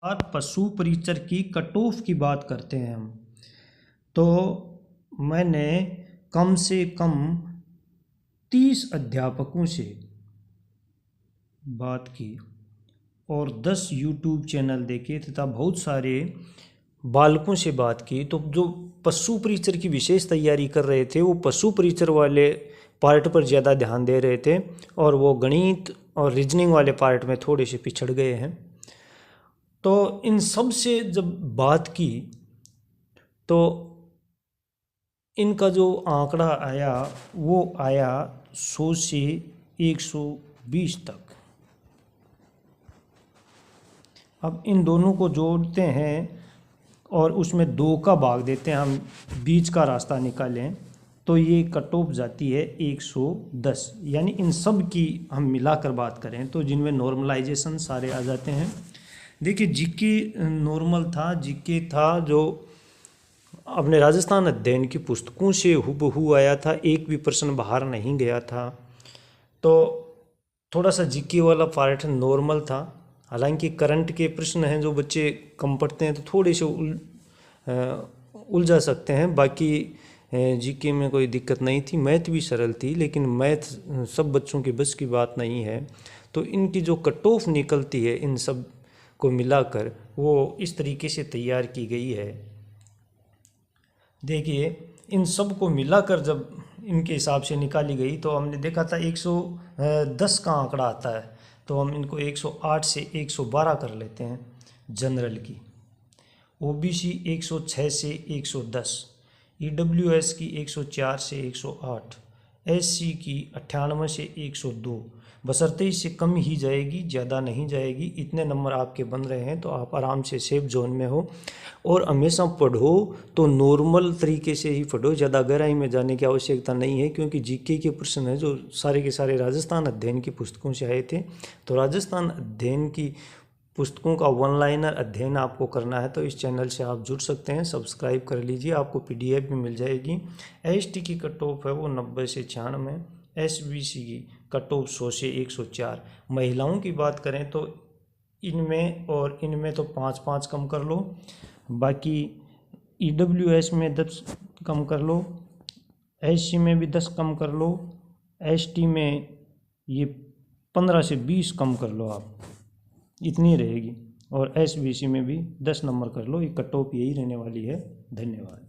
बात पशु परिचर की कट ऑफ की बात करते हैं हम। तो मैंने कम से कम 30 अध्यापकों से बात की और 10 यूट्यूब चैनल देखे तथा बहुत सारे बालकों से बात की। तो जो पशु परिचर की विशेष तैयारी कर रहे थे वो पशु परिचर वाले पार्ट पर ज़्यादा ध्यान दे रहे थे और वो गणित और रीजनिंग वाले पार्ट में थोड़े से पिछड़ गए हैं। तो इन सब से जब बात की तो इनका जो आंकड़ा आया वो आया 100 से 120 तक। अब इन दोनों को जोड़ते हैं और उसमें 2 का भाग देते हैं, हम बीच का रास्ता निकालें तो ये कट ऑफ जाती है 110। यानी इन सब की हम मिलाकर बात करें तो जिनमें नॉर्मलाइजेशन सारे आ जाते हैं। देखिए जीके नॉर्मल था, जीके था जो अपने राजस्थान अध्ययन की पुस्तकों से हूबहू आया था, एक भी प्रश्न बाहर नहीं गया था। तो थोड़ा सा जीके वाला पार्ट नॉर्मल था। हालांकि करंट के प्रश्न हैं जो बच्चे कम पढ़ते हैं तो थोड़े से उलझा सकते हैं, बाकी जीके में कोई दिक्कत नहीं थी। मैथ भी सरल थी, लेकिन मैथ सब बच्चों के बस की बात नहीं है। तो इनकी जो कट ऑफ निकलती है इन सब को मिलाकर वो इस तरीके से तैयार की गई है। देखिए इन सब को मिलाकर जब इनके हिसाब से निकाली गई तो हमने देखा था 110 का आंकड़ा आता है। तो हम इनको 108 से 112 कर लेते हैं जनरल की, ओबीसी 106 से 110, ईडब्ल्यूएस की 104 से 108, एससी की 98 से 102। बशर्ते इससे कम ही जाएगी, ज़्यादा नहीं जाएगी। इतने नंबर आपके बन रहे हैं तो आप आराम से सेफ जोन में हो। और हमेशा पढ़ो तो नॉर्मल तरीके से ही पढ़ो, ज़्यादा गहराई में जाने की आवश्यकता नहीं है, क्योंकि जीके के प्रश्न हैं जो सारे के सारे राजस्थान अध्ययन की पुस्तकों से आए थे। तो राजस्थान अध्ययन की पुस्तकों का वन लाइनर अध्ययन आपको करना है तो इस चैनल से आप जुड़ सकते हैं, सब्सक्राइब कर लीजिए, आपको पीडीएफ भी मिल जाएगी। एसटी की कट ऑफ है वो 90 से 96, एसबीसी की कट ऑफ 100 से 104। महिलाओं की बात करें तो इनमें और इनमें तो 5-5 कम कर लो, बाकी ईडब्ल्यूएस में 10 कम कर लो, एससी में भी 10 कम कर लो, एसटी में ये 15 से 20 कम कर लो, आप इतनी रहेगी। और एसबीसी में भी 10 नंबर कर लो। ये कट ऑफ यही रहने वाली है। धन्यवाद।